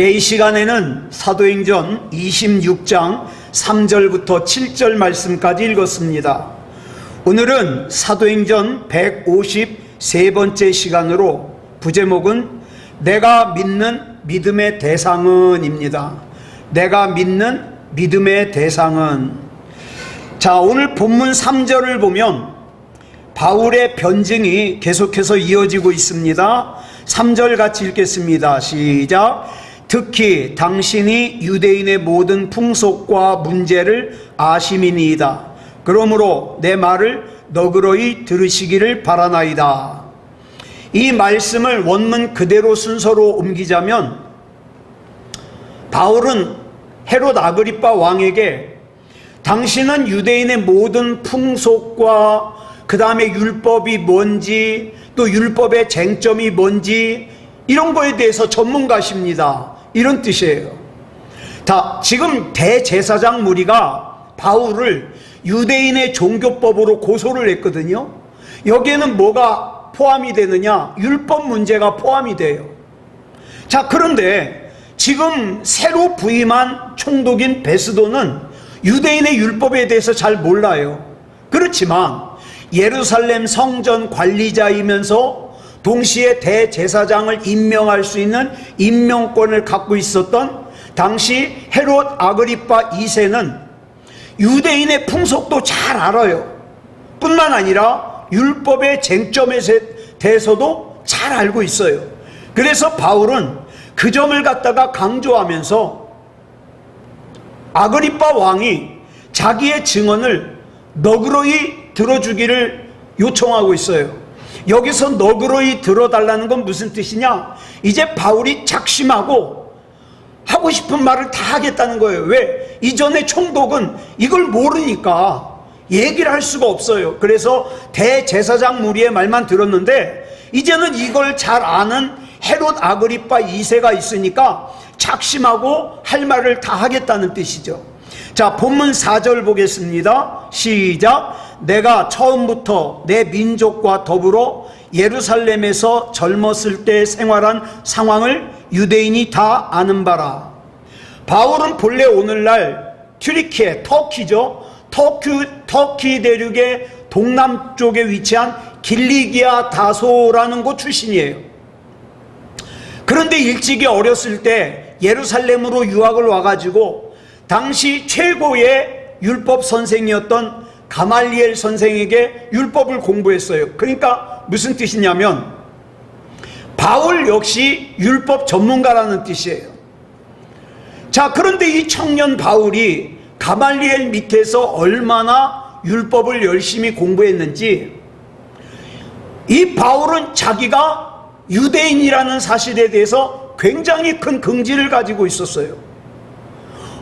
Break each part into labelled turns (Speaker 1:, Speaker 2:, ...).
Speaker 1: 이 시간에는 사도행전 26장 3절부터 7절 말씀까지 읽었습니다. 오늘은 사도행전 153번째 시간으로 부제목은 내가 믿는 믿음의 대상은 입니다. 내가 믿는 믿음의 대상은. 자, 오늘 본문 3절을 보면 바울의 변증이 계속해서 이어지고 있습니다. 3절 같이 읽겠습니다. 시작. 특히 당신이 유대인의 모든 풍속과 문제를 아심이니이다. 그러므로 내 말을 너그러이 들으시기를 바라나이다. 이 말씀을 원문 그대로 순서로 옮기자면 바울은 헤롯 아그리빠 왕에게 당신은 유대인의 모든 풍속과 그 다음에 율법이 뭔지 또 율법의 쟁점이 뭔지 이런 거에 대해서 전문가십니다, 이런 뜻이에요. 지금 대제사장 무리가 바울을 유대인의 종교법으로 고소를 했거든요. 여기에는 뭐가 포함이 되느냐? 율법 문제가 포함이 돼요. 자, 그런데 지금 새로 부임한 총독인 베스도는 유대인의 율법에 대해서 잘 몰라요. 그렇지만 예루살렘 성전 관리자이면서 동시에 대제사장을 임명할 수 있는 임명권을 갖고 있었던 당시 헤롯 아그리빠 2세는 유대인의 풍속도 잘 알아요. 뿐만 아니라 율법의 쟁점에 대해서도 잘 알고 있어요. 그래서 바울은 그 점을 갖다가 강조하면서 아그리빠 왕이 자기의 증언을 너그러이 들어주기를 요청하고 있어요. 여기서 너그러이 들어달라는 건 무슨 뜻이냐? 이제 바울이 작심하고 하고 싶은 말을 다 하겠다는 거예요. 왜? 이전에 총독은 이걸 모르니까 얘기를 할 수가 없어요. 그래서 대제사장 무리의 말만 들었는데 이제는 이걸 잘 아는 헤롯 아그리빠 2세가 있으니까 작심하고 할 말을 다 하겠다는 뜻이죠. 자, 본문 4절 보겠습니다. 시작. 내가 처음부터 내 민족과 더불어 예루살렘에서 젊었을 때 생활한 상황을 유대인이 다 아는 바라. 바울은 본래 오늘날 튀르키예, 터키죠. 터키 대륙의 동남쪽에 위치한 길리기아 다소라는 곳 출신이에요. 그런데 일찍이 어렸을 때 예루살렘으로 유학을 와가지고 당시 최고의 율법 선생이었던 가말리엘 선생에게 율법을 공부했어요. 그러니까 무슨 뜻이냐면 바울 역시 율법 전문가라는 뜻이에요. 자, 그런데 이 청년 바울이 가말리엘 밑에서 얼마나 율법을 열심히 공부했는지, 이 바울은 자기가 유대인이라는 사실에 대해서 굉장히 큰 긍지를 가지고 있었어요.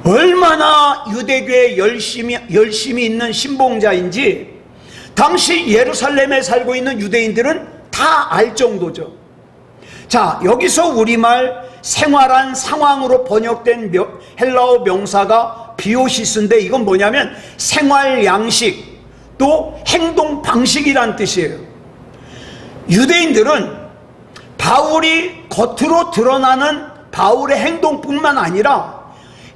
Speaker 1: 얼마나 유대교에 열심히 있는 신봉자인지 당시 예루살렘에 살고 있는 유대인들은 다 알 정도죠. 자, 여기서 우리말 생활한 상황으로 번역된 헬라어 명사가 비오시스인데 이건 뭐냐면 생활 양식 또 행동 방식이란 뜻이에요. 유대인들은 바울이 겉으로 드러나는 바울의 행동뿐만 아니라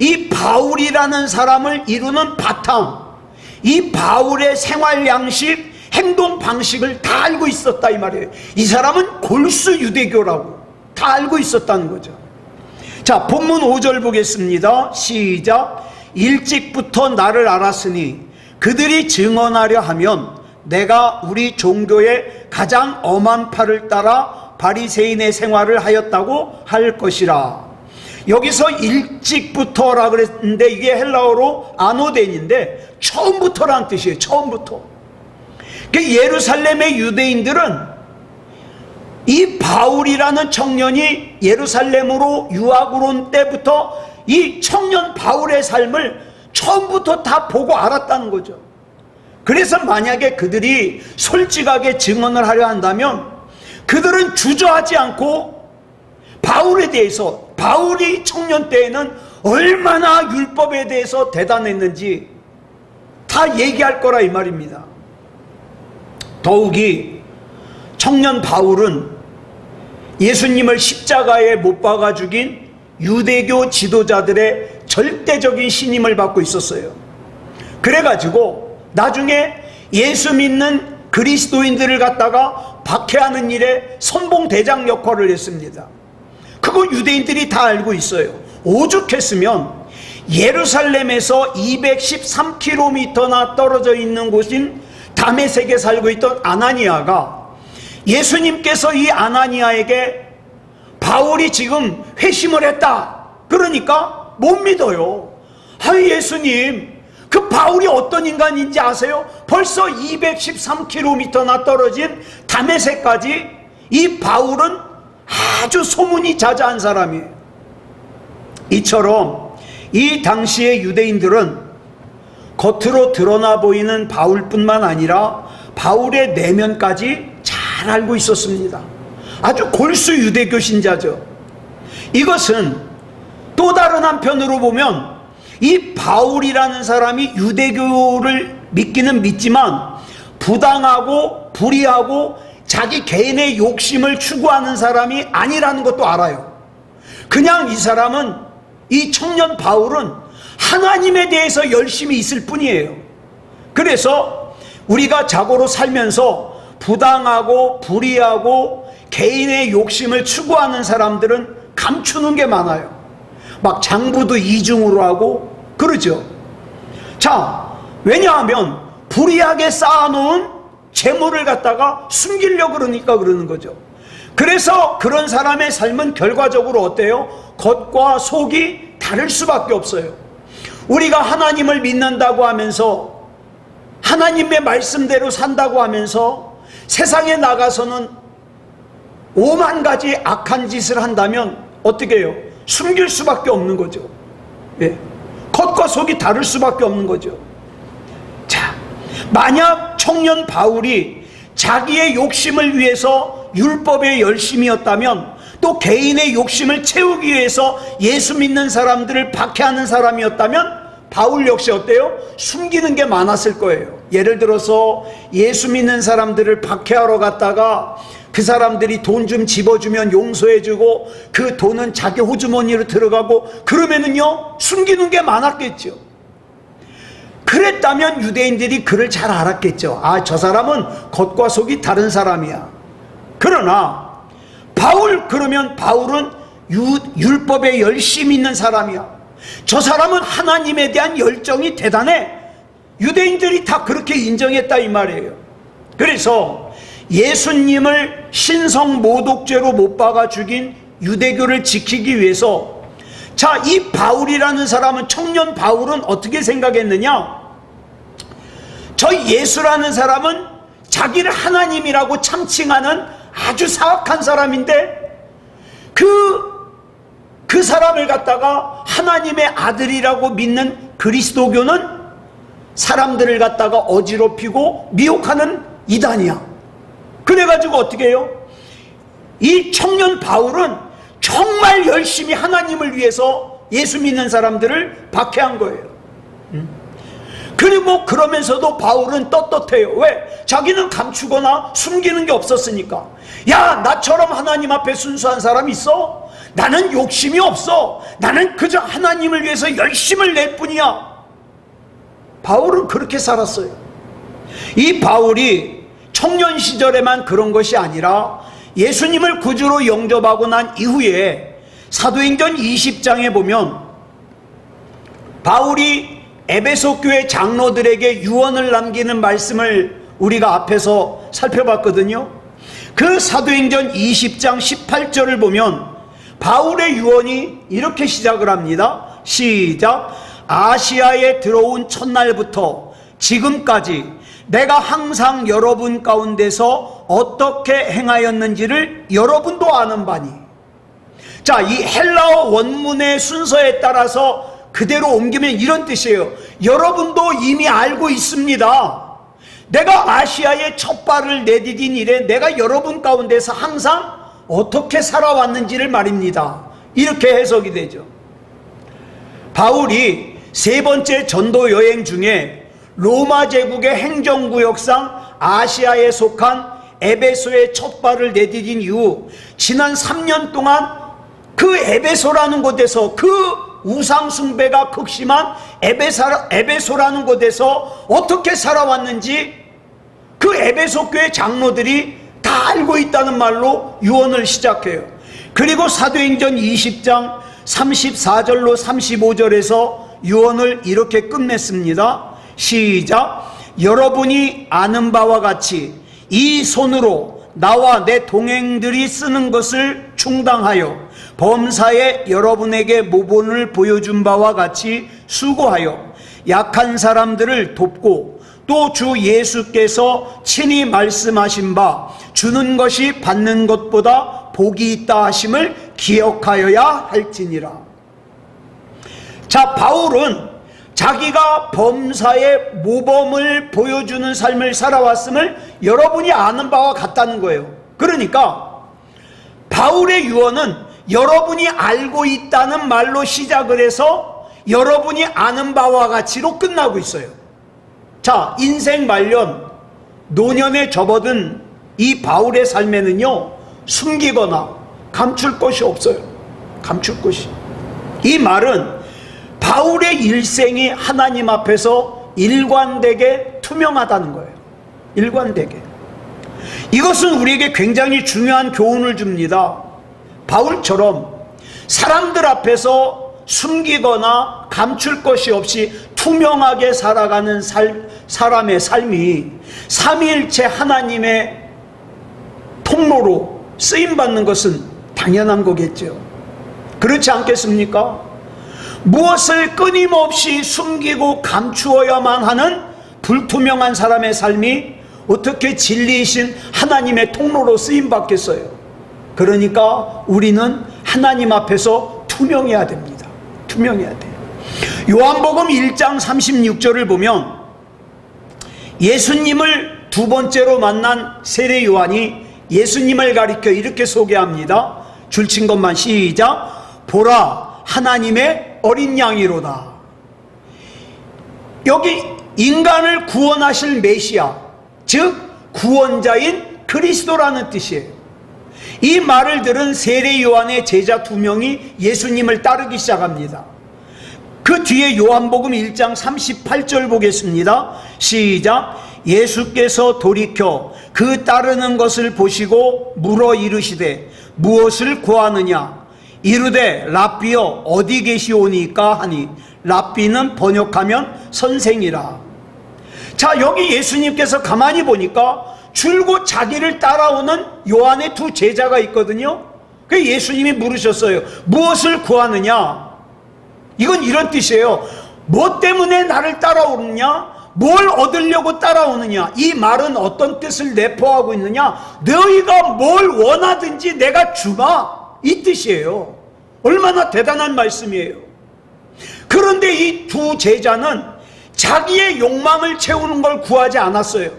Speaker 1: 이 바울이라는 사람을 이루는 바탕, 이 바울의 생활 양식, 행동 방식을 다 알고 있었다 이 말이에요. 이 사람은 골수 유대교라고 다 알고 있었다는 거죠. 자, 본문 5절 보겠습니다. 시작. 일찍부터 나를 알았으니 그들이 증언하려 하면 내가 우리 종교의 가장 엄한 팔을 따라 바리새인의 생활을 하였다고 할 것이라. 여기서 일찍부터라 그랬는데 이게 헬라어로 아노덴인데 처음부터라는 뜻이에요. 처음부터. 예루살렘의 유대인들은 이 바울이라는 청년이 예루살렘으로 유학으로 온 때부터 이 청년 바울의 삶을 처음부터 다 보고 알았다는 거죠. 그래서 만약에 그들이 솔직하게 증언을 하려 한다면 그들은 주저하지 않고 바울에 대해서, 바울이 청년 때에는 얼마나 율법에 대해서 대단했는지 다 얘기할 거라 이 말입니다. 더욱이 청년 바울은 예수님을 십자가에 못 박아 죽인 유대교 지도자들의 절대적인 신임을 받고 있었어요. 그래가지고 나중에 예수 믿는 그리스도인들을 갖다가 박해하는 일에 선봉대장 역할을 했습니다. 그거 유대인들이 다 알고 있어요. 오죽했으면 예루살렘에서 213km나 떨어져 있는 곳인 다메섹에 살고 있던 아나니아가 예수님께서 이 아나니아에게 바울이 지금 회심을 했다 그러니까 못 믿어요. 아니 예수님, 그 바울이 어떤 인간인지 아세요? 벌써 213km나 떨어진 다메섹까지 이 바울은 아주 소문이 자자한 사람이에요. 이처럼 이 당시의 유대인들은 겉으로 드러나 보이는 바울뿐만 아니라 바울의 내면까지 잘 알고 있었습니다. 아주 골수 유대교 신자죠. 이것은 또 다른 한편으로 보면 이 바울이라는 사람이 유대교를 믿기는 믿지만 부당하고 불의하고 자기 개인의 욕심을 추구하는 사람이 아니라는 것도 알아요. 그냥 이 사람은, 이 청년 바울은 하나님에 대해서 열심히 있을 뿐이에요. 그래서 우리가 자고로 살면서 부당하고 불의하고 개인의 욕심을 추구하는 사람들은 감추는 게 많아요. 막 장부도 이중으로 하고 그러죠. 자, 왜냐하면 불의하게 쌓아놓은 재물을 갖다가 숨기려고 그러니까 그러는 거죠. 그래서 그런 사람의 삶은 결과적으로 어때요? 겉과 속이 다를 수밖에 없어요. 우리가 하나님을 믿는다고 하면서 하나님의 말씀대로 산다고 하면서 세상에 나가서는 오만 가지 악한 짓을 한다면 어떻게 해요? 숨길 수밖에 없는 거죠. 예. 겉과 속이 다를 수밖에 없는 거죠. 자, 만약 청년 바울이 자기의 욕심을 위해서 율법의 열심이었다면, 또 개인의 욕심을 채우기 위해서 예수 믿는 사람들을 박해하는 사람이었다면 바울 역시 어때요? 숨기는 게 많았을 거예요. 예를 들어서 예수 믿는 사람들을 박해하러 갔다가 그 사람들이 돈 좀 집어주면 용서해주고 그 돈은 자기 호주머니로 들어가고 그러면은요 숨기는 게 많았겠죠. 그랬다면 유대인들이 그를 잘 알았겠죠. 아, 저 사람은 겉과 속이 다른 사람이야. 그러나 바울, 그러면 바울은 율법에 열심히 있는 사람이야. 저 사람은 하나님에 대한 열정이 대단해. 유대인들이 다 그렇게 인정했다 이 말이에요. 그래서 예수님을 신성 모독죄로 못 박아 죽인 유대교를 지키기 위해서, 자, 이 바울이라는 사람은, 청년 바울은 어떻게 생각했느냐? 저 예수라는 사람은 자기를 하나님이라고 참칭하는 아주 사악한 사람인데 그 사람을 갖다가 하나님의 아들이라고 믿는 그리스도교는 사람들을 갖다가 어지럽히고 미혹하는 이단이야. 그래가지고 어떻게 해요? 이 청년 바울은 정말 열심히 하나님을 위해서 예수 믿는 사람들을 박해한 거예요. 그리고 그러면서도 바울은 떳떳해요. 왜? 자기는 감추거나 숨기는 게 없었으니까. 야, 나처럼 하나님 앞에 순수한 사람이 있어? 나는 욕심이 없어. 나는 그저 하나님을 위해서 열심을 낼 뿐이야. 바울은 그렇게 살았어요. 이 바울이 청년 시절에만 그런 것이 아니라 예수님을 구주로 영접하고 난 이후에 사도행전 20장에 보면 바울이 에베소 교회 장로들에게 유언을 남기는 말씀을 우리가 앞에서 살펴봤거든요. 그 사도행전 20장 18절을 보면 바울의 유언이 이렇게 시작을 합니다. 시작. 아시아에 들어온 첫날부터 지금까지 내가 항상 여러분 가운데서 어떻게 행하였는지를 여러분도 아는 바니. 자, 이 헬라어 원문의 순서에 따라서 그대로 옮기면 이런 뜻이에요. 여러분도 이미 알고 있습니다. 내가 아시아에 첫 발을 내디딘 이래 내가 여러분 가운데서 항상 어떻게 살아왔는지를 말입니다. 이렇게 해석이 되죠. 바울이 세 번째 전도 여행 중에 로마 제국의 행정구역상 아시아에 속한 에베소에 첫 발을 내디딘 이후 지난 3년 동안 그 에베소라는 곳에서, 그 우상숭배가 극심한 에베소라는 곳에서 어떻게 살아왔는지 그 에베소 교회 장로들이 다 알고 있다는 말로 유언을 시작해요. 그리고 사도행전 20장 34절로 35절에서 유언을 이렇게 끝냈습니다. 시작. 여러분이 아는 바와 같이 이 손으로 나와 내 동행들이 쓰는 것을 충당하여 범사에 여러분에게 모본을 보여준 바와 같이 수고하여 약한 사람들을 돕고 또 주 예수께서 친히 말씀하신 바 주는 것이 받는 것보다 복이 있다 하심을 기억하여야 할지니라. 자, 바울은 자기가 범사에 모범을 보여주는 삶을 살아왔음을 여러분이 아는 바와 같다는 거예요. 그러니까 바울의 유언은 여러분이 알고 있다는 말로 시작을 해서 여러분이 아는 바와 같이로 끝나고 있어요. 자, 인생 말년 노년에 접어든 이 바울의 삶에는요, 숨기거나 감출 것이 없어요. 감출 것이. 이 말은 바울의 일생이 하나님 앞에서 일관되게 투명하다는 거예요. 일관되게. 이것은 우리에게 굉장히 중요한 교훈을 줍니다. 바울처럼 사람들 앞에서 숨기거나 감출 것이 없이 투명하게 살아가는 사람의 삶이 삼위일체 하나님의 통로로 쓰임받는 것은 당연한 거겠죠. 그렇지 않겠습니까? 무엇을 끊임없이 숨기고 감추어야만 하는 불투명한 사람의 삶이 어떻게 진리이신 하나님의 통로로 쓰임받겠어요? 그러니까 우리는 하나님 앞에서 투명해야 됩니다. 투명해야 돼요. 요한복음 1장 36절을 보면 예수님을 두 번째로 만난 세례 요한이 예수님을 가리켜 이렇게 소개합니다. 줄친 것만 시작. 보라, 하나님의 어린 양이로다. 여기 인간을 구원하실 메시아, 즉 구원자인 그리스도라는 뜻이에요. 이 말을 들은 세례 요한의 제자 2명이 예수님을 따르기 시작합니다. 그 뒤에 요한복음 1장 38절 보겠습니다. 시작. 예수께서 돌이켜 그 따르는 것을 보시고 물어 이르시되 무엇을 구하느냐? 이르되 랍비여 어디 계시오니까 하니, 랍비는 번역하면 선생이라. 자, 여기 예수님께서 가만히 보니까 줄곧 자기를 따라오는 요한의 두 제자가 있거든요. 그 예수님이 물으셨어요. 무엇을 구하느냐? 이건 이런 뜻이에요. 뭐 때문에 나를 따라오느냐? 뭘 얻으려고 따라오느냐? 이 말은 어떤 뜻을 내포하고 있느냐? 너희가 뭘 원하든지 내가 주마, 이 뜻이에요. 얼마나 대단한 말씀이에요. 그런데 이 두 제자는 자기의 욕망을 채우는 걸 구하지 않았어요.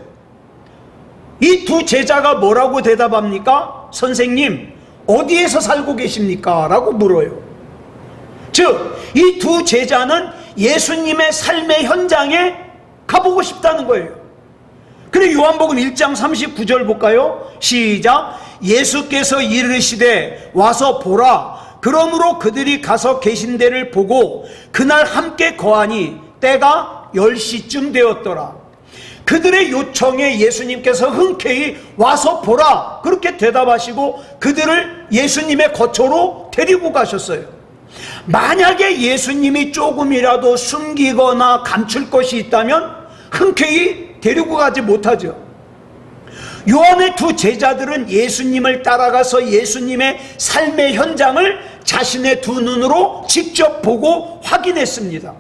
Speaker 1: 이 두 제자가 뭐라고 대답합니까? 선생님, 어디에서 살고 계십니까? 라고 물어요. 즉, 이 두 제자는 예수님의 삶의 현장에 가보고 싶다는 거예요. 그래, 요한복음 1장 39절 볼까요? 시작. 예수께서 이르시되 와서 보라. 그러므로 그들이 가서 계신 데를 보고 그날 함께 거하니 때가 10시쯤 되었더라. 그들의 요청에 예수님께서 흔쾌히 와서 보라, 그렇게 대답하시고 그들을 예수님의 거처로 데리고 가셨어요. 만약에 예수님이 조금이라도 숨기거나 감출 것이 있다면 흔쾌히 데리고 가지 못하죠. 요한의 두 제자들은 예수님을 따라가서 예수님의 삶의 현장을 자신의 두 눈으로 직접 보고 확인했습니다.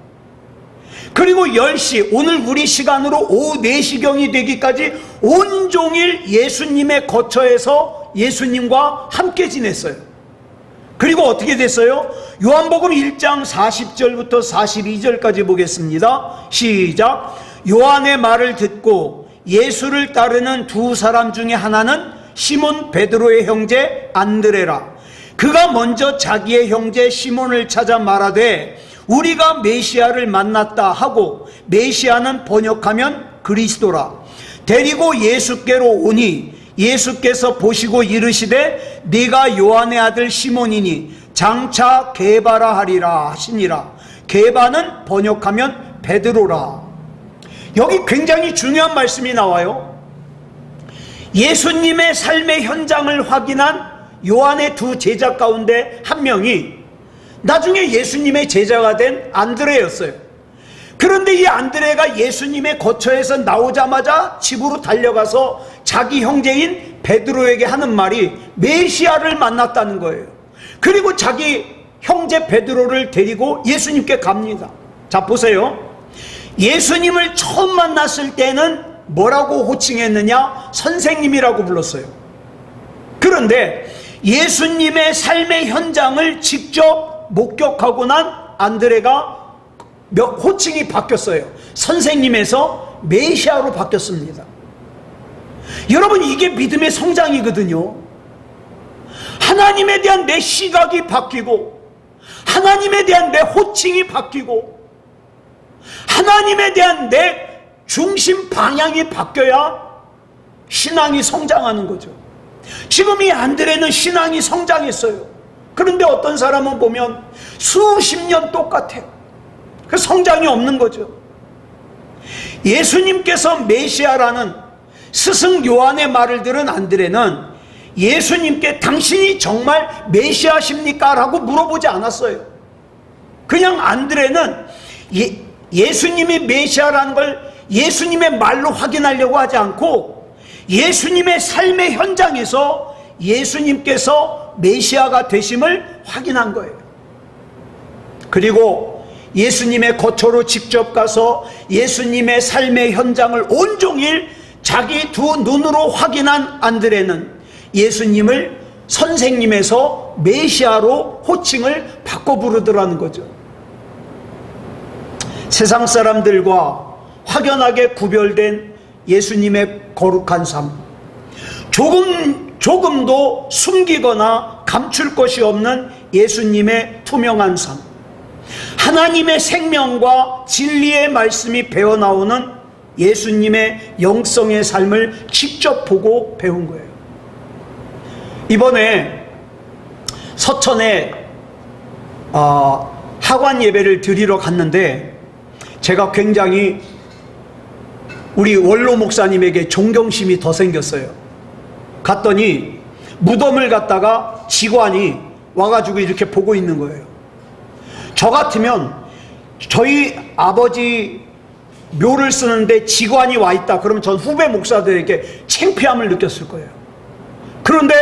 Speaker 1: 그리고 10시, 오늘 우리 시간으로 오후 4시경이 되기까지 온종일 예수님의 거처에서 예수님과 함께 지냈어요. 그리고 어떻게 됐어요? 요한복음 1장 40절부터 42절까지 보겠습니다. 시작. 요한의 말을 듣고 예수를 따르는 두 사람 중에 하나는 시몬 베드로의 형제 안드레라. 그가 먼저 자기의 형제 시몬을 찾아 말하되 우리가 메시아를 만났다 하고, 메시아는 번역하면 그리스도라. 데리고 예수께로 오니 예수께서 보시고 이르시되 네가 요한의 아들 시몬이니 장차 게바라 하리라 하시니라. 게바는 번역하면 베드로라. 여기 굉장히 중요한 말씀이 나와요. 예수님의 삶의 현장을 확인한 요한의 두 제자 가운데 한 명이 나중에 예수님의 제자가 된 안드레였어요. 그런데 이 안드레가 예수님의 거처에서 나오자마자 집으로 달려가서 자기 형제인 베드로에게 하는 말이 메시아를 만났다는 거예요. 그리고 자기 형제 베드로를 데리고 예수님께 갑니다. 자, 보세요. 예수님을 처음 만났을 때는 뭐라고 호칭했느냐? 선생님이라고 불렀어요. 그런데 예수님의 삶의 현장을 직접 목격하고 난 안드레가 호칭이 바뀌었어요. 선생님에서 메시아로 바뀌었습니다. 여러분, 이게 믿음의 성장이거든요. 하나님에 대한 내 시각이 바뀌고, 하나님에 대한 내 호칭이 바뀌고, 하나님에 대한 내 중심 방향이 바뀌어야 신앙이 성장하는 거죠. 지금 이 안드레는 신앙이 성장했어요. 그런데 어떤 사람은 보면 수십 년 똑같아요. 그 성장이 없는 거죠. 예수님께서 메시아라는 스승 요한의 말을 들은 안드레는 예수님께 당신이 정말 메시아십니까? 라고 물어보지 않았어요. 그냥 안드레는 예수님이 메시아라는 걸 예수님의 말로 확인하려고 하지 않고 예수님의 삶의 현장에서 예수님께서 메시아가 되심을 확인한 거예요. 그리고 예수님의 거처로 직접 가서 예수님의 삶의 현장을 온종일 자기 두 눈으로 확인한 안드레는 예수님을 선생님에서 메시아로 호칭을 바꿔 부르더라는 거죠. 세상 사람들과 확연하게 구별된 예수님의 거룩한 삶, 조금도 숨기거나 감출 것이 없는 예수님의 투명한 삶, 하나님의 생명과 진리의 말씀이 배어나오는 예수님의 영성의 삶을 직접 보고 배운 거예요. 이번에 서천에 하관 예배를 드리러 갔는데 제가 굉장히 우리 원로 목사님에게 존경심이 더 생겼어요. 갔더니 무덤을 갔다가 직원이 와가지고 이렇게 보고 있는 거예요. 저 같으면 저희 아버지 묘를 쓰는데 직원이 와 있다 그러면 전 후배 목사들에게 창피함을 느꼈을 거예요. 그런데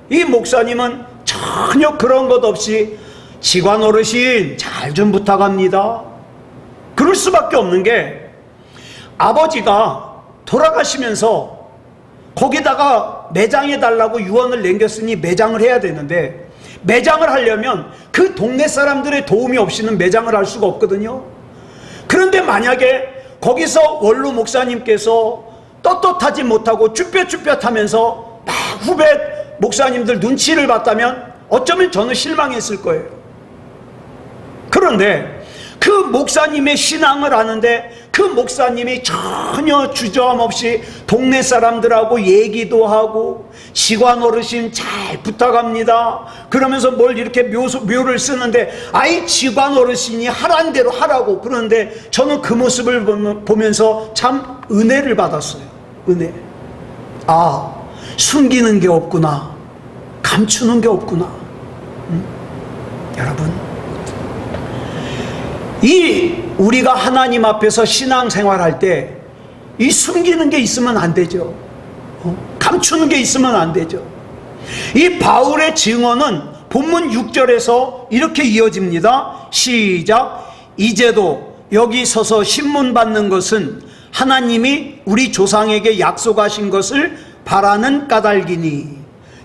Speaker 1: 이 목사님은 전혀 그런 것 없이 직원 어르신 잘 좀 부탁합니다. 그럴 수밖에 없는 게 아버지가 돌아가시면서 거기다가 매장해달라고 유언을 남겼으니 매장을 해야 되는데 매장을 하려면 그 동네 사람들의 도움이 없이는 매장을 할 수가 없거든요. 그런데 만약에 거기서 원로 목사님께서 떳떳하지 못하고 쭈뼛쭈뼛하면서 막 후배 목사님들 눈치를 봤다면 어쩌면 저는 실망했을 거예요. 그런데 그 목사님의 신앙을 아는데 그 목사님이 전혀 주저함 없이 동네 사람들하고 얘기도 하고 직원 어르신 잘 부탁합니다 그러면서 뭘 이렇게 묘를 쓰는데 아이 직원 어르신이 하라는 대로 하라고 그러는데 저는 그 모습을 보면서 참 은혜를 받았어요. 은혜. 아, 숨기는 게 없구나, 감추는 게 없구나. 여러분, 우리가 하나님 앞에서 신앙생활할 때 이 숨기는 게 있으면 안 되죠. 감추는 게 있으면 안 되죠. 이 바울의 증언은 본문 6절에서 이렇게 이어집니다. 시작. 이제도 여기 서서 신문 받는 것은 하나님이 우리 조상에게 약속하신 것을 바라는 까닭이니.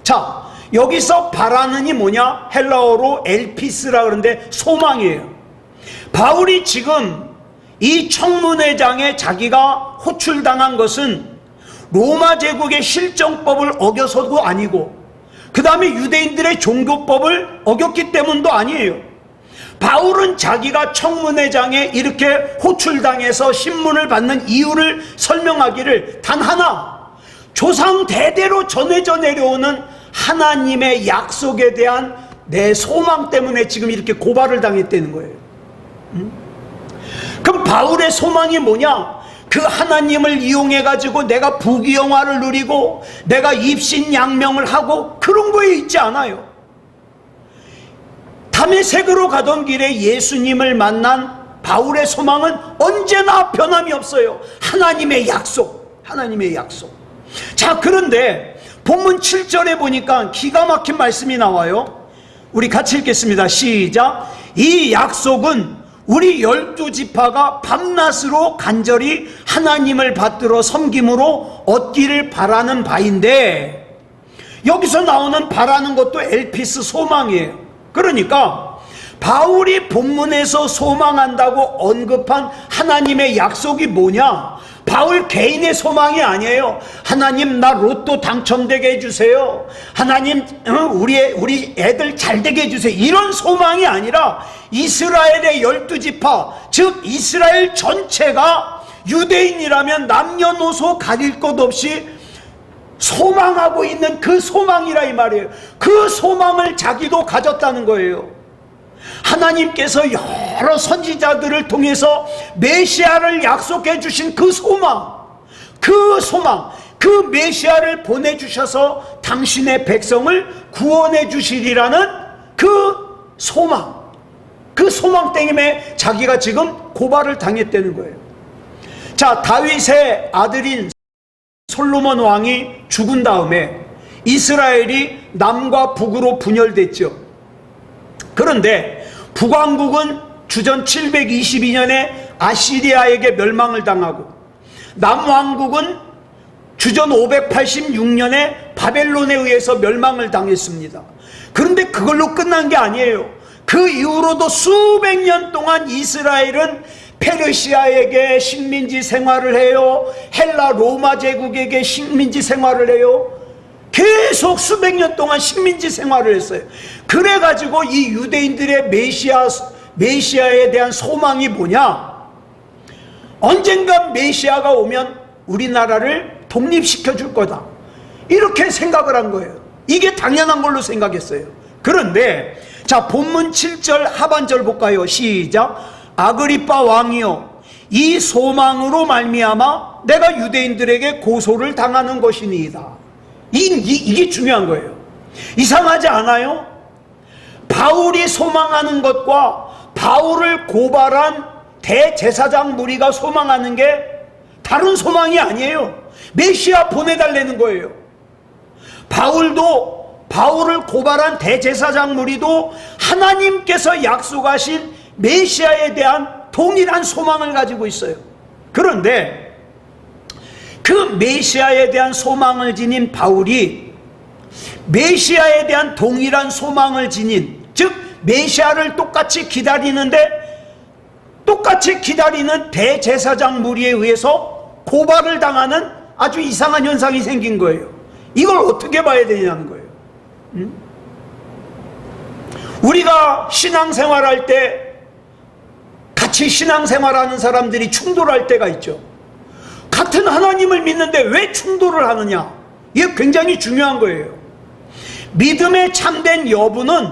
Speaker 1: 자, 여기서 바라는이 뭐냐? 헬라어로 엘피스라 그러는데 소망이에요. 바울이 지금 이 청문회장에 자기가 호출당한 것은 로마 제국의 실정법을 어겨서도 아니고 그 다음에 유대인들의 종교법을 어겼기 때문도 아니에요. 바울은 자기가 청문회장에 이렇게 호출당해서 신문을 받는 이유를 설명하기를 단 하나, 조상 대대로 전해져 내려오는 하나님의 약속에 대한 내 소망 때문에 지금 이렇게 고발을 당했다는 거예요. 그럼 바울의 소망이 뭐냐? 그 하나님을 이용해 가지고 내가 부귀영화를 누리고 내가 입신양명을 하고 그런 거에 있지 않아요. 다메섹으로 가던 길에 예수님을 만난 바울의 소망은 언제나 변함이 없어요. 하나님의 약속, 하나님의 약속. 자, 그런데 본문 7절에 보니까 기가 막힌 말씀이 나와요. 우리 같이 읽겠습니다. 시작. 이 약속은 우리 12지파가 밤낮으로 간절히 하나님을 받들어 섬김으로 얻기를 바라는 바인데, 여기서 나오는 바라는 것도 엘피스 소망이에요. 그러니까 바울이 본문에서 소망한다고 언급한 하나님의 약속이 뭐냐? 바울 개인의 소망이 아니에요. 하나님, 나 로또 당첨되게 해주세요. 하나님, 우리 애들 잘되게 해주세요. 이런 소망이 아니라 이스라엘의 12지파, 즉 이스라엘 전체가 유대인이라면 남녀노소 가릴 것 없이 소망하고 있는 그 소망이라 이 말이에요. 그 소망을 자기도 가졌다는 거예요. 하나님께서 여러 선지자들을 통해서 메시아를 약속해 주신 그 소망, 그 메시아를 보내주셔서 당신의 백성을 구원해 주시리라는 그 소망 때문에 자기가 지금 고발을 당했다는 거예요. 자, 다윗의 아들인 솔로몬 왕이 죽은 다음에 이스라엘이 남과 북으로 분열됐죠. 그런데 북왕국은 주전 722년에 아시리아에게 멸망을 당하고, 남왕국은 주전 586년에 바벨론에 의해서 멸망을 당했습니다. 그런데 그걸로 끝난 게 아니에요. 그 이후로도 수백 년 동안 이스라엘은 페르시아에게 식민지 생활을 해요. 헬라 로마 제국에게 식민지 생활을 해요. 계속 수백 년 동안 식민지 생활을 했어요. 그래가지고 이 유대인들의 메시아에 대한 소망이 뭐냐? 언젠가 메시아가 오면 우리나라를 독립시켜 줄 거다, 이렇게 생각을 한 거예요. 이게 당연한 걸로 생각했어요. 그런데 자, 본문 7절 하반절 볼까요? 시작. 아그리빠 왕이여, 이 소망으로 말미암아 내가 유대인들에게 고소를 당하는 것이니이다. 이게 중요한 거예요. 이상하지 않아요? 바울이 소망하는 것과 바울을 고발한 대제사장 무리가 소망하는 게 다른 소망이 아니에요. 메시아 보내달라는 거예요. 바울을 고발한 대제사장 무리도 하나님께서 약속하신 메시아에 대한 동일한 소망을 가지고 있어요. 그런데 그 메시아에 대한 소망을 지닌 바울이 메시아에 대한 동일한 소망을 지닌, 즉 메시아를 똑같이 기다리는 대제사장 무리에 의해서 고발을 당하는 아주 이상한 현상이 생긴 거예요. 이걸 어떻게 봐야 되냐는 거예요. 우리가 신앙생활할 때 같이 신앙생활하는 사람들이 충돌할 때가 있죠. 같은 하나님을 믿는데 왜 충돌을 하느냐? 이게 굉장히 중요한 거예요. 믿음의 참된 여부는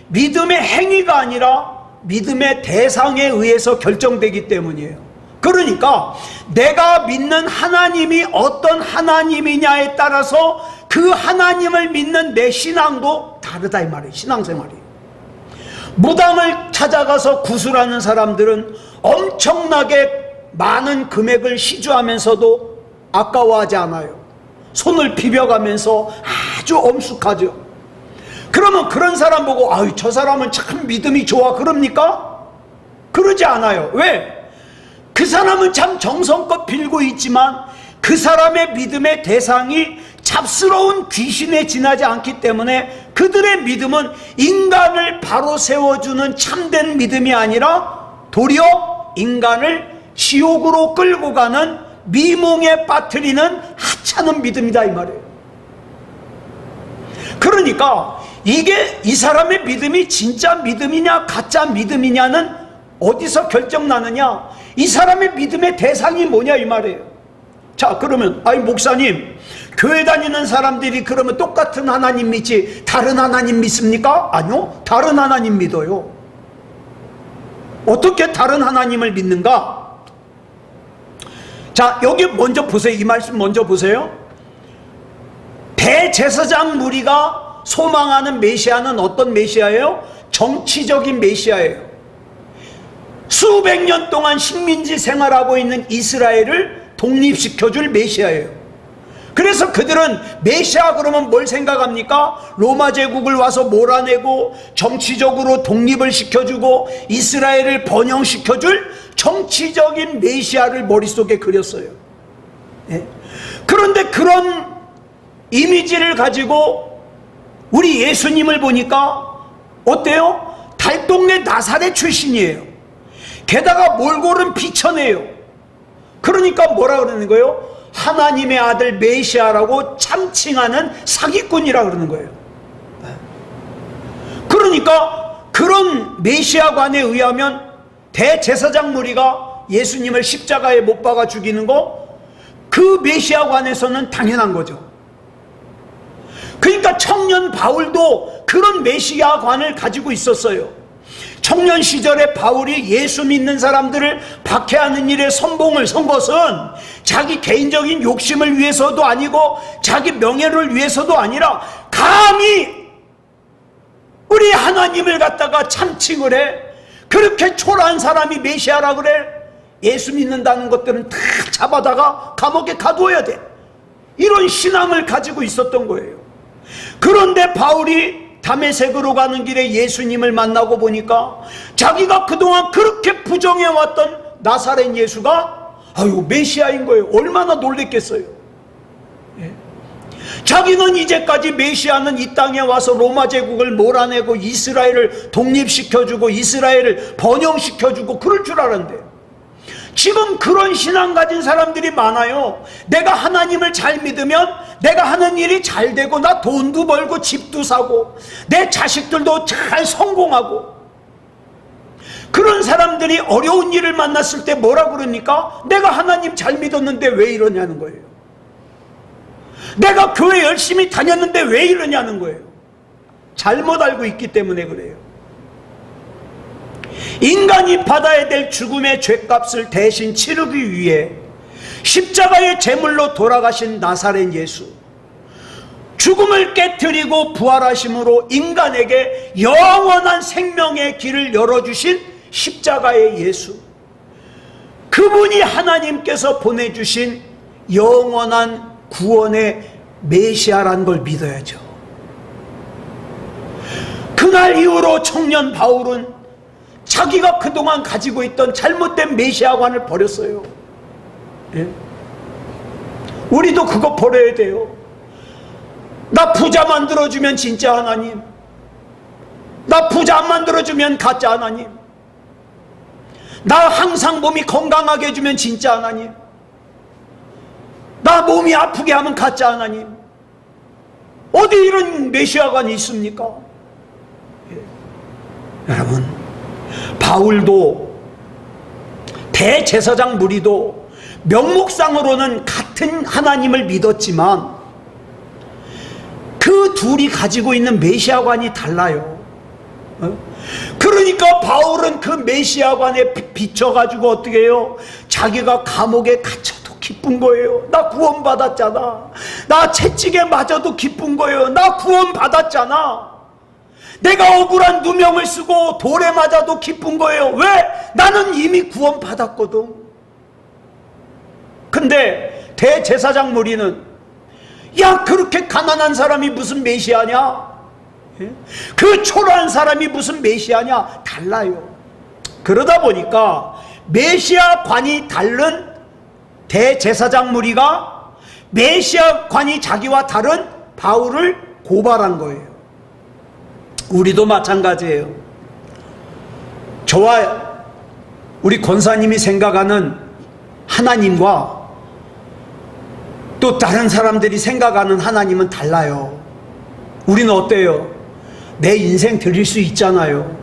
Speaker 1: 믿음의 행위가 아니라 믿음의 대상에 의해서 결정되기 때문이에요. 그러니까 내가 믿는 하나님이 어떤 하나님이냐에 따라서 그 하나님을 믿는 내 신앙도 다르다 이 말이에요. 신앙생활이. 무당을 찾아가서 구슬하는 사람들은 엄청나게 많은 금액을 시주하면서도 아까워하지 않아요. 손을 비벼가면서 아주 엄숙하죠. 그러면 그런 사람 보고 아유, 저 사람은 참 믿음이 좋아 그럽니까? 그러지 않아요. 왜? 그 사람은 참 정성껏 빌고 있지만 그 사람의 믿음의 대상이 잡스러운 귀신에 지나지 않기 때문에 그들의 믿음은 인간을 바로 세워주는 참된 믿음이 아니라 도리어 인간을 지옥으로 끌고 가는 미몽에 빠뜨리는 하찮은 믿음이다 이 말이에요. 그러니까 이게 이 사람의 믿음이 진짜 믿음이냐 가짜 믿음이냐는 어디서 결정나느냐? 이 사람의 믿음의 대상이 뭐냐 이 말이에요. 자, 그러면 아이 목사님, 교회 다니는 사람들이 그러면 똑같은 하나님 믿지 다른 하나님 믿습니까? 아니요, 다른 하나님 믿어요. 어떻게 다른 하나님을 믿는가? 자, 여기 먼저 보세요. 이 말씀 먼저 보세요. 대제사장 무리가 소망하는 메시아는 어떤 메시아예요? 정치적인 메시아예요. 수백 년 동안 식민지 생활하고 있는 이스라엘을 독립시켜줄 메시아예요. 그래서 그들은 메시아 그러면 뭘 생각합니까? 로마 제국을 와서 몰아내고 정치적으로 독립을 시켜주고 이스라엘을 번영시켜줄 정치적인 메시아를 머릿속에 그렸어요. 예? 그런데 그런 이미지를 가지고 우리 예수님을 보니까 어때요? 달동네 나사렛 출신이에요. 게다가 몰골은 비천해요. 그러니까 뭐라 그러는 거예요? 하나님의 아들 메시아라고 참칭하는 사기꾼이라 그러는 거예요. 그러니까 그런 메시아관에 의하면 대제사장 무리가 예수님을 십자가에 못 박아 죽이는 거, 그 메시아관에서는 당연한 거죠. 그러니까 청년 바울도 그런 메시아관을 가지고 있었어요. 청년 시절에 바울이 예수 믿는 사람들을 박해하는 일에 선봉을 선 것은 자기 개인적인 욕심을 위해서도 아니고 자기 명예를 위해서도 아니라 감히 우리 하나님을 갖다가 참칭을 해. 그렇게 초라한 사람이 메시아라 그래? 예수 믿는다는 것들은 다 잡아다가 감옥에 가둬야 돼. 이런 신앙을 가지고 있었던 거예요. 그런데 바울이 다메섹으로 가는 길에 예수님을 만나고 보니까 자기가 그동안 그렇게 부정해왔던 나사렛 예수가 메시아인 거예요. 얼마나 놀랬겠어요. 예? 자기는 이제까지 메시아는 이 땅에 와서 로마 제국을 몰아내고 이스라엘을 독립시켜주고 이스라엘을 번영시켜주고 그럴 줄 알았는데 지금 그런 신앙 가진 사람들이 많아요. 내가 하나님을 잘 믿으면 내가 하는 일이 잘 되고 나 돈도 벌고 집도 사고 내 자식들도 잘 성공하고, 그런 사람들이 어려운 일을 만났을 때 뭐라 그러니까? 내가 하나님 잘 믿었는데 왜 이러냐는 거예요. 내가 교회 열심히 다녔는데 왜 이러냐는 거예요. 잘못 알고 있기 때문에 그래요. 인간이 받아야 될 죽음의 죗값을 대신 치르기 위해 십자가의 제물로 돌아가신 나사렛 예수, 죽음을 깨뜨리고 부활하심으로 인간에게 영원한 생명의 길을 열어주신 십자가의 예수, 그분이 하나님께서 보내주신 영원한 구원의 메시아라는 걸 믿어야죠. 그날 이후로 청년 바울은 자기가 그동안 가지고 있던 잘못된 메시아관을 버렸어요. 예? 우리도 그거 버려야 돼요. 나 부자 만들어주면 진짜 하나님, 나 부자 안 만들어주면 가짜 하나님, 나 항상 몸이 건강하게 해주면 진짜 하나님, 나 몸이 아프게 하면 가짜 하나님. 어디 이런 메시아관이 있습니까? 예. 여러분, 바울도 대제사장 무리도 명목상으로는 같은 하나님을 믿었지만 그 둘이 가지고 있는 메시아관이 달라요. 그러니까 바울은 그 메시아관에 비춰가지고 어떻게 해요? 자기가 감옥에 갇혀도 기쁜 거예요. 나 구원받았잖아. 나 채찍에 맞아도 기쁜 거예요. 나 구원받았잖아. 내가 억울한 누명을 쓰고 돌에 맞아도 기쁜 거예요. 왜? 나는 이미 구원받았거든. 근데 대제사장 무리는 야, 그렇게 가난한 사람이 무슨 메시아냐? 그 초라한 사람이 무슨 메시아냐? 달라요. 그러다 보니까 메시아관이 다른 대제사장 무리가 메시아관이 자기와 다른 바울을 고발한 거예요. 우리도 마찬가지예요. 저와 우리 권사님이 생각하는 하나님과 또 다른 사람들이 생각하는 하나님은 달라요. 우리는 어때요? 내 인생 드릴 수 있잖아요.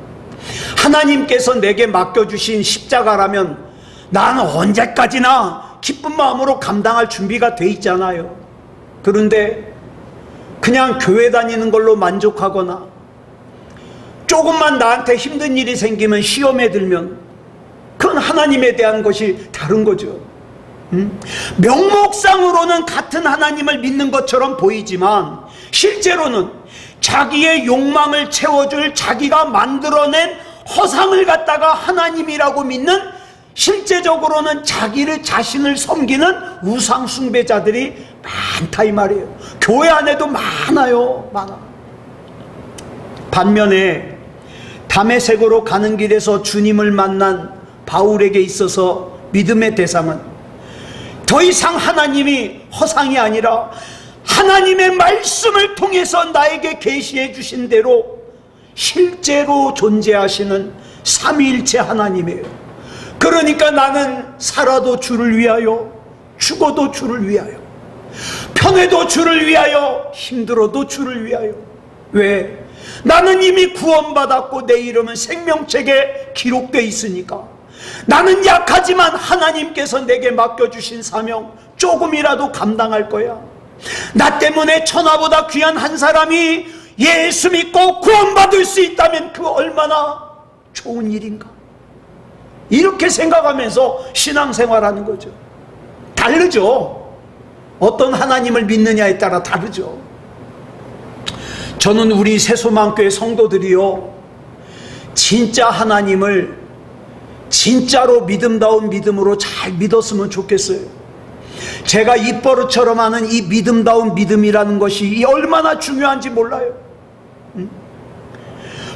Speaker 1: 하나님께서 내게 맡겨주신 십자가라면 나는 언제까지나 기쁜 마음으로 감당할 준비가 돼 있잖아요. 그런데 그냥 교회 다니는 걸로 만족하거나 조금만 나한테 힘든 일이 생기면, 시험에 들면, 그건 하나님에 대한 것이 다른 거죠. 명목상으로는 같은 하나님을 믿는 것처럼 보이지만 실제로는 자기의 욕망을 채워줄 자기가 만들어낸 허상을 갖다가 하나님이라고 믿는, 실제적으로는 자신을 섬기는 우상 숭배자들이 많다 이 말이에요. 교회 안에도 많아요. 반면에 다메섹으로 가는 길에서 주님을 만난 바울에게 있어서 믿음의 대상은 더 이상 하나님이 허상이 아니라 하나님의 말씀을 통해서 나에게 계시해 주신 대로 실제로 존재하시는 삼위일체 하나님이에요. 그러니까 나는 살아도 주를 위하여, 죽어도 주를 위하여, 편해도 주를 위하여, 힘들어도 주를 위하여. 왜? 나는 이미 구원받았고 내 이름은 생명책에 기록되어 있으니까. 나는 약하지만 하나님께서 내게 맡겨주신 사명 조금이라도 감당할 거야. 나 때문에 천하보다 귀한 한 사람이 예수 믿고 구원받을 수 있다면 그 얼마나 좋은 일인가. 이렇게 생각하면서 신앙생활하는 거죠. 다르죠. 어떤 하나님을 믿느냐에 따라 다르죠. 저는 우리 새소망교회 성도들이요, 진짜 하나님을 진짜로 믿음다운 믿음으로 잘 믿었으면 좋겠어요. 제가 입버릇처럼 하는 이 믿음다운 믿음이라는 것이 얼마나 중요한지 몰라요.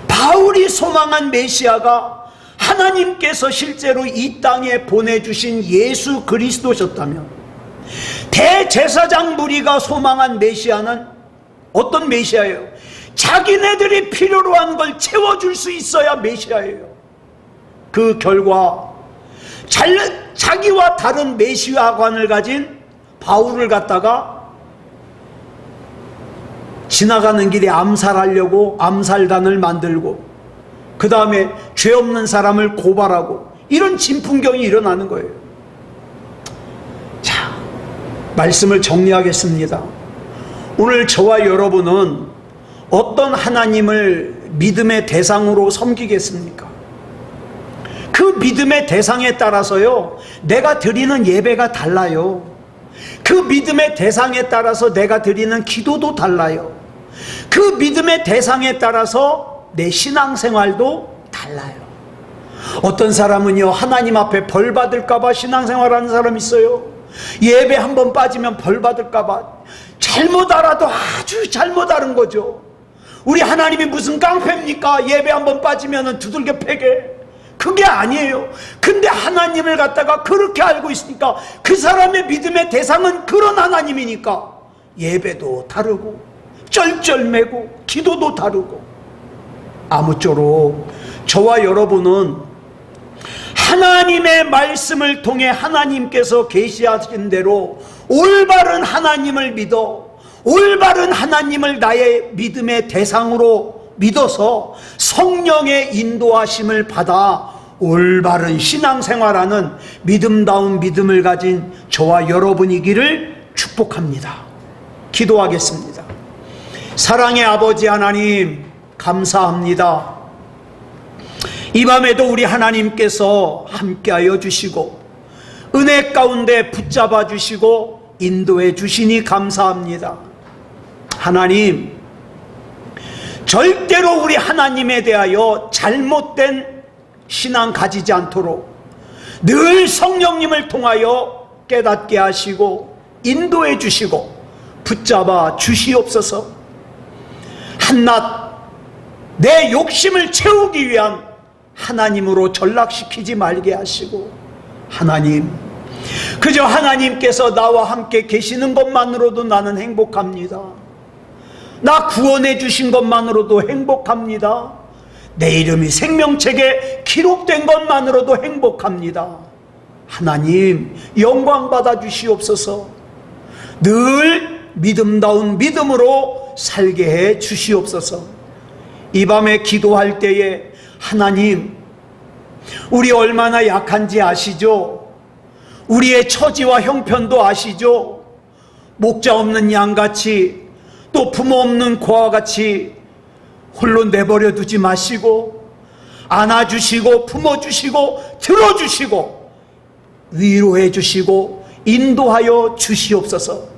Speaker 1: 바울이 소망한 메시아가 하나님께서 실제로 이 땅에 보내주신 예수 그리스도셨다면, 대제사장 무리가 소망한 메시아는 어떤 메시아예요? 자기네들이 필요로 한 걸 채워줄 수 있어야 메시아예요. 그 결과 자기와 다른 메시아관을 가진 바울을 갖다가 지나가는 길에 암살하려고 암살단을 만들고, 그 다음에 죄 없는 사람을 고발하고, 이런 진풍경이 일어나는 거예요. 자, 말씀을 정리하겠습니다. 오늘 저와 여러분은 어떤 하나님을 믿음의 대상으로 섬기겠습니까? 그 믿음의 대상에 따라서요, 내가 드리는 예배가 달라요. 그 믿음의 대상에 따라서 내가 드리는 기도도 달라요. 그 믿음의 대상에 따라서 내 신앙생활도 달라요. 어떤 사람은요, 하나님 앞에 벌 받을까봐 신앙생활하는 사람 있어요. 예배 한번 빠지면 벌 받을까봐. 잘못 알아도 아주 잘못 아는 거죠. 우리 하나님이 무슨 깡패입니까? 예배 한번 빠지면 두들겨 패게. 그게 아니에요. 근데 하나님을 갖다가 그렇게 알고 있으니까, 그 사람의 믿음의 대상은 그런 하나님이니까 예배도 다르고 쩔쩔매고 기도도 다르고. 아무쪼록 저와 여러분은 하나님의 말씀을 통해 하나님께서 계시하신 대로 올바른 하나님을 믿어, 올바른 하나님을 나의 믿음의 대상으로 믿어서 성령의 인도하심을 받아 올바른 신앙생활하는 믿음다운 믿음을 가진 저와 여러분이기를 축복합니다. 기도하겠습니다. 사랑의 아버지 하나님, 감사합니다. 이 밤에도 우리 하나님께서 함께하여 주시고 은혜 가운데 붙잡아 주시고 인도해 주시니 감사합니다. 하나님, 절대로 우리 하나님에 대하여 잘못된 신앙 가지지 않도록 늘 성령님을 통하여 깨닫게 하시고 인도해 주시고 붙잡아 주시옵소서. 한낱 내 욕심을 채우기 위한 하나님으로 전락시키지 말게 하시고, 하나님, 그저 하나님께서 나와 함께 계시는 것만으로도 나는 행복합니다. 나 구원해 주신 것만으로도 행복합니다. 내 이름이 생명책에 기록된 것만으로도 행복합니다. 하나님, 영광 받아 주시옵소서. 늘 믿음다운 믿음으로 살게 해 주시옵소서. 이 밤에 기도할 때에 하나님, 우리 얼마나 약한지 아시죠? 우리의 처지와 형편도 아시죠? 목자 없는 양같이 또 부모 없는 고와 같이 홀로 내버려 두지 마시고 안아주시고 품어주시고 들어주시고 위로해 주시고 인도하여 주시옵소서.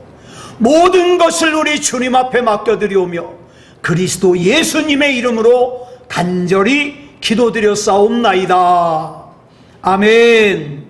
Speaker 1: 모든 것을 우리 주님 앞에 맡겨드리오며 그리스도 예수님의 이름으로 간절히 기도드렸사옵나이다. 아멘.